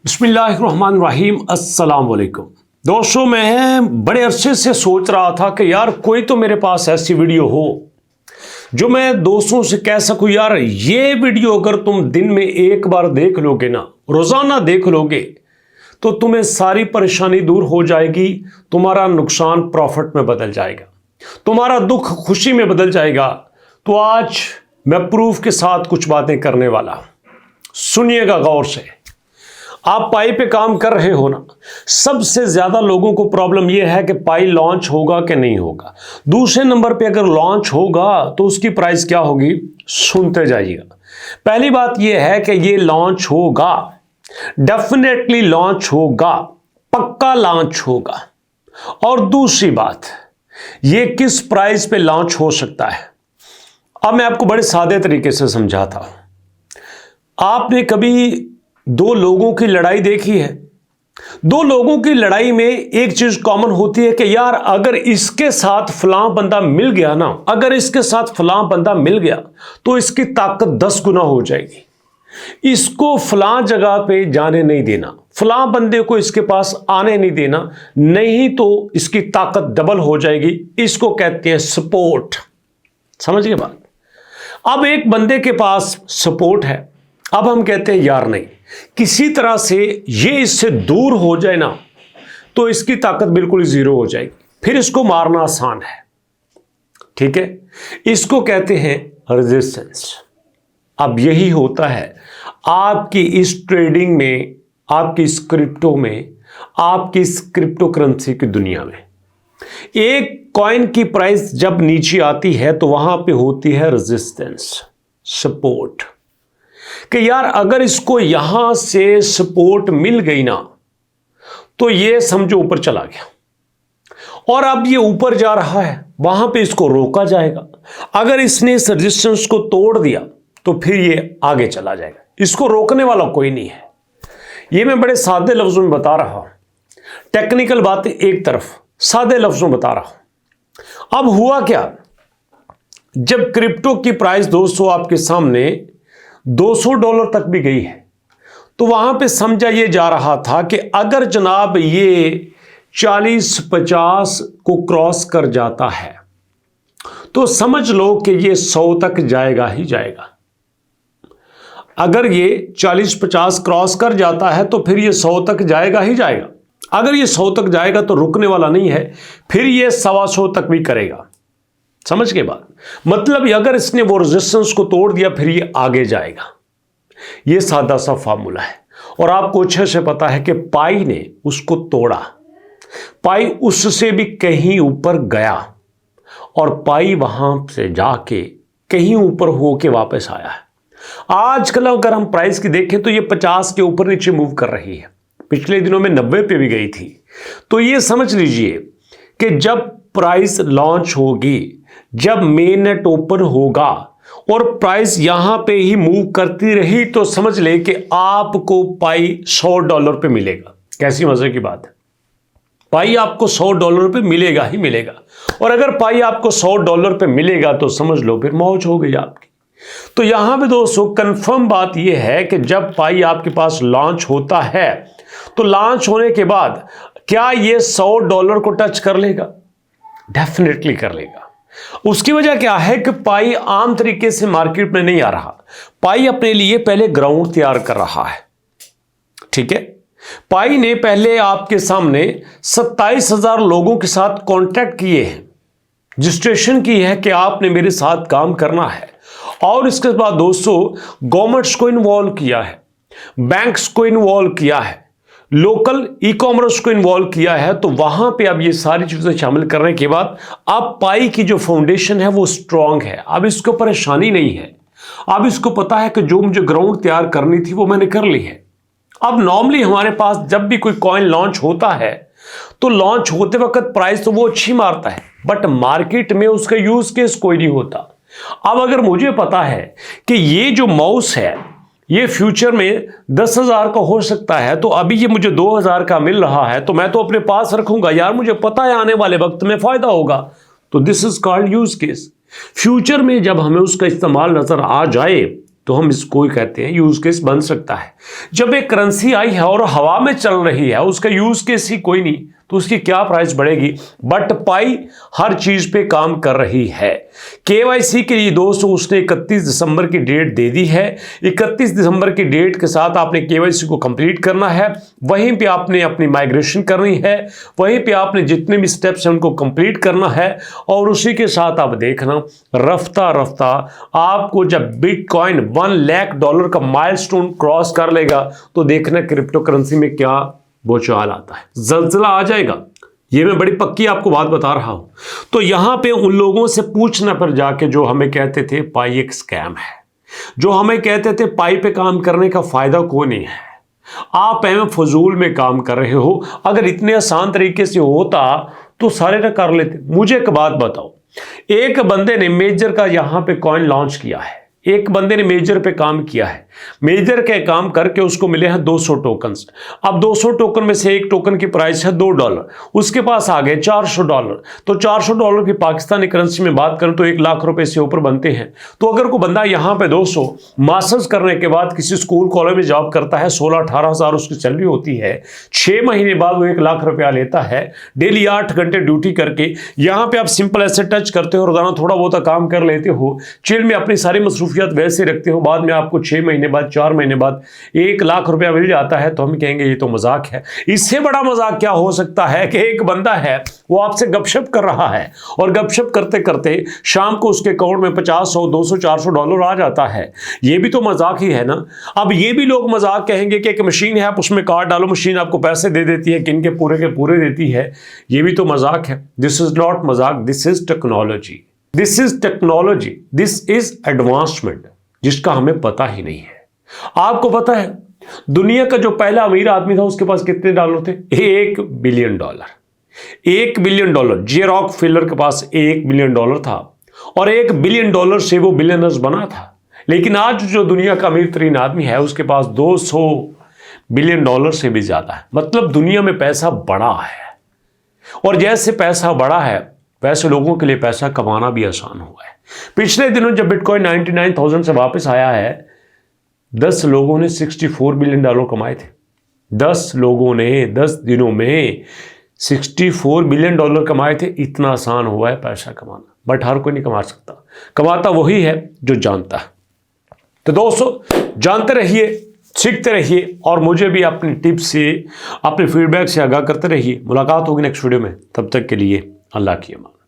बिस्मिल्लाहिर्रहमानिर्रहीम अस्सलाम वालेकुम। दोस्तों, मैं बड़े अरसे से सोच रहा था कि यार कोई तो मेरे पास ऐसी वीडियो हो जो मैं दोस्तों से कह सकूं, यार ये वीडियो अगर तुम दिन में एक बार देख लोगे ना, रोजाना देख लोगे, तो तुम्हें सारी परेशानी दूर हो जाएगी, तुम्हारा नुकसान प्रॉफिट में बदल जाएगा, तुम्हारा दुख खुशी में बदल जाएगा। तो आज मैं प्रूफ के साथ कुछ बातें करने वाला हूं, सुनिएगा गौर से। आप पाई पे काम कर रहे हो ना, सबसे ज्यादा लोगों को प्रॉब्लम यह है कि पाई लॉन्च होगा कि नहीं होगा। दूसरे नंबर पे अगर लॉन्च होगा तो उसकी प्राइस क्या होगी, सुनते जाइएगा। पहली बात यह है कि ये लॉन्च होगा, डेफिनेटली लॉन्च होगा, पक्का लॉन्च होगा। और दूसरी बात, ये किस प्राइस पे लॉन्च हो सकता है। अब मैं आपको बड़े सादे तरीके से समझाता हूं। आपने कभी दो लोगों की लड़ाई देखी है? दो लोगों की लड़ाई में एक चीज कॉमन होती है कि यार अगर इसके साथ फलां बंदा मिल गया ना, अगर इसके साथ फलां बंदा मिल गया तो इसकी ताकत 10 गुना हो जाएगी। इसको फलां जगह पे जाने नहीं देना, फलां बंदे को इसके पास आने नहीं देना, नहीं तो इसकी ताकत डबल हो जाएगी। इसको कहते हैं सपोर्ट। समझ गए बात। अब एक बंदे के पास सपोर्ट है, अब हम कहते हैं यार नहीं, किसी तरह से ये इससे दूर हो जाए ना तो इसकी ताकत बिल्कुल जीरो हो जाएगी, फिर इसको मारना आसान है। ठीक है, इसको कहते हैं रेजिस्टेंस। अब यही होता है आपकी इस ट्रेडिंग में, आपकी इस क्रिप्टो में, आपकी इस क्रिप्टो करेंसी की दुनिया में। एक कॉइन की प्राइस जब नीचे आती है तो वहां पे होती है रेजिस्टेंस, सपोर्ट, कि यार अगर इसको यहां से सपोर्ट मिल गई ना तो ये समझो ऊपर चला गया, और अब ये ऊपर जा रहा है, वहां पे इसको रोका जाएगा। अगर इसने इस रेजिस्टेंस को तोड़ दिया तो फिर ये आगे चला जाएगा, इसको रोकने वाला कोई नहीं है। ये मैं बड़े सादे लफ्जों में बता रहा हूं, टेक्निकल बातें एक तरफ, सादे लफ्जों में बता रहा हूं। अब हुआ क्या, जब क्रिप्टो की प्राइस दोस्तों आपके सामने $200 तक भी गई है तो वहां पे समझा ये जा रहा था कि अगर जनाब ये 40-50 को क्रॉस कर जाता है तो समझ लो कि ये 100 तक जाएगा ही जाएगा। अगर ये 40-50 क्रॉस कर जाता है तो फिर ये 100 तक जाएगा ही जाएगा। अगर ये 100 तक जाएगा तो रुकने वाला नहीं है, फिर ये 125 तक भी करेगा। समझ के बाद मतलब अगर इसने वो रेजिस्टेंस को तोड़ दिया फिर ये आगे जाएगा। ये सादा सा फार्मूला है और आपको अच्छे से पता है कि पाई ने उसको तोड़ा, पाई उससे भी कहीं ऊपर गया और पाई वहां से जाके कहीं ऊपर होके वापस आया है। आजकल अगर हम प्राइस की देखें तो ये 50 के ऊपर नीचे मूव कर रही है, पिछले दिनों में 90 पे भी गई थी। तो ये समझ लीजिए कि जब प्राइस लॉन्च होगी, जब मेन नेट ओपन होगा और प्राइस यहां पे ही मूव करती रही तो समझ ले कि आपको पाई $100 पे मिलेगा। कैसी मजे की बात है, पाई आपको $100 पे मिलेगा ही मिलेगा। और अगर पाई आपको $100 पे मिलेगा तो समझ लो फिर मौज हो गई आपकी। तो यहां पे दोस्तों कंफर्म बात यह है कि जब पाई आपके पास लॉन्च होता है तो लॉन्च होने के बाद क्या ये $100 को टच कर लेगा? डेफिनेटली कर लेगा। उसकी वजह क्या है कि पाई आम तरीके से मार्केट में नहीं आ रहा, पाई अपने लिए पहले ग्राउंड तैयार कर रहा है। ठीक है, पाई ने पहले आपके सामने 27,000 लोगों के साथ कॉन्ट्रैक्ट किए हैं, रजिस्ट्रेशन की है कि आपने मेरे साथ काम करना है। और इसके बाद दोस्तों गवर्नमेंट्स को इन्वॉल्व किया है, बैंक्स को इन्वॉल्व किया है, लोकल ई कॉमर्स को इन्वॉल्व किया है। तो वहां पे अब ये सारी चीजें शामिल करने के बाद अब पाई की जो फाउंडेशन है वो स्ट्रांग है। अब इसको परेशानी नहीं है, अब इसको पता है कि जो मुझे ग्राउंड तैयार करनी थी वो मैंने कर ली है। अब नॉर्मली हमारे पास जब भी कोई कॉइन लॉन्च होता है तो लॉन्च होते वक्त प्राइस तो वो अच्छी मारता है, बट मार्केट में उसका यूज केस कोई नहीं होता। अब अगर मुझे पता है कि ये जो माउस है ये फ्यूचर में 10,000 का हो सकता है, तो अभी ये मुझे 2,000 का मिल रहा है तो मैं तो अपने पास रखूंगा, यार मुझे पता है आने वाले वक्त में फायदा होगा। तो this is called use case. Future में जब हमें उसका इस्तेमाल नजर आ जाए तो हम इसको ही कहते हैं यूज केस बन सकता है। जब एक करेंसी आई है और हवा में चल रही है, उसका यूज केस ही कोई नहीं, तो उसकी क्या प्राइस बढ़ेगी। बट पाई हर चीज पे काम कर रही है। केवाईसी के लिए दोस्तों उसने 31 दिसंबर की डेट दे दी है। 31 दिसंबर की डेट के साथ आपने केवाईसी को कंप्लीट करना है। वहीं पे आपने अपनी माइग्रेशन करनी है, वहीं पे आपने जितने भी स्टेप्स हैं उनको कंप्लीट करना है। और उसी के साथ आप देखना रफ्ता रफ्ता आपको जब बिटकॉइन $1 लाख का माइलस्टोन क्रॉस कर लेगा तो देखना क्रिप्टो करेंसी में क्या बोचाल आता है, जलजला आ जाएगा। ये मैं बड़ी पक्की आपको बात बता रहा हूं। तो यहां पे उन लोगों से पूछना पर जाके जो हमें कहते थे पाई एक स्कैम है, जो हमें कहते थे पाई पे काम करने का फायदा कोई नहीं है, आप एवं फजूल में काम कर रहे हो। अगर इतने आसान तरीके से होता तो सारे ना कर लेते। मुझे एक बात बताओ, एक बंदे ने मेजर का यहां पे कॉइन लॉन्च किया है, एक बंदे ने मेजर पे काम किया है, मेजर के काम करके उसको मिले हैं 200 टोकन्स। अब 200 टोकन में से एक टोकन की प्राइस है $2, उसके पास आ गए $400। तो $400 की पाकिस्तानी करेंसी में बात करें तो 1 लाख रुपए से ऊपर बनते हैं। तो अगर कोई बंदा यहां पे 200 मास्टर्स करने के बाद किसी स्कूल कॉलेज में जॉब करता है, 16-18 हज़ार उसकी सैलरी होती है, 6 महीने बाद वो 1 लाख रुपया लेता है, डेली 8 घंटे ड्यूटी करके। यहां पर आप सिंपल ऐसे टच करते हो, रोजाना थोड़ा बहुत काम कर लेते हो, चिल में अपनी सारी मसरूफियत वैसे रखते हो, बाद में आपको 6 महीने बाद 4 महीने बाद 1 लाख रुपया मिल जाता है, तो हम कहेंगे ये तो मजाक है। इससे बड़ा मजाक क्या हो सकता है कि एक बंदा है वो आपसे गपशप कर रहा है और गपशप करते करते शाम को उसके अकाउंट में 50, 100, 200, $400 आ जाता है। ये भी तो मजाक ही है ना। अब ये भी लोग मजाक कहेंगे कि एक मशीन है, आप उसमें कार्ड डालो, मशीन आपको पैसे दे देती है, किन के पूरे देती है। ये भी तो मजाक है। दिस इज नॉट मजाक, this is technology, this is technology, this is advancement जिसका हमें पता ही नहीं है। आपको पता है दुनिया का जो पहला अमीर आदमी था उसके पास कितने डॉलर थे? $1 बिलियन। $1 बिलियन। जे रॉकफेलर के पास $1 बिलियन था और $1 बिलियन से वो बिलियनर्स बना था। लेकिन आज जो दुनिया का अमीर तरीन आदमी है उसके पास $200 बिलियन से भी ज्यादा है। मतलब दुनिया में पैसा बड़ा है, और जैसे पैसा बड़ा है वैसे लोगों के लिए पैसा कमाना भी आसान हुआ है। पिछले दिनों जब बिटकॉइन 99,000 से वापस आया है, 10 लोगों ने $64 बिलियन कमाए थे। 10 लोगों ने 10 दिनों में $64 बिलियन कमाए थे। इतना आसान हुआ है पैसा कमाना, बट हर कोई नहीं कमा सकता। कमाता वही है जो जानता है। तो दोस्तों जानते रहिए, सीखते रहिए और मुझे भी अपनी टिप्स से, अपने फीडबैक से आगाह करते रहिए। मुलाकात होगी नेक्स्ट वीडियो में, तब तक के लिए अल्लाह की अमान।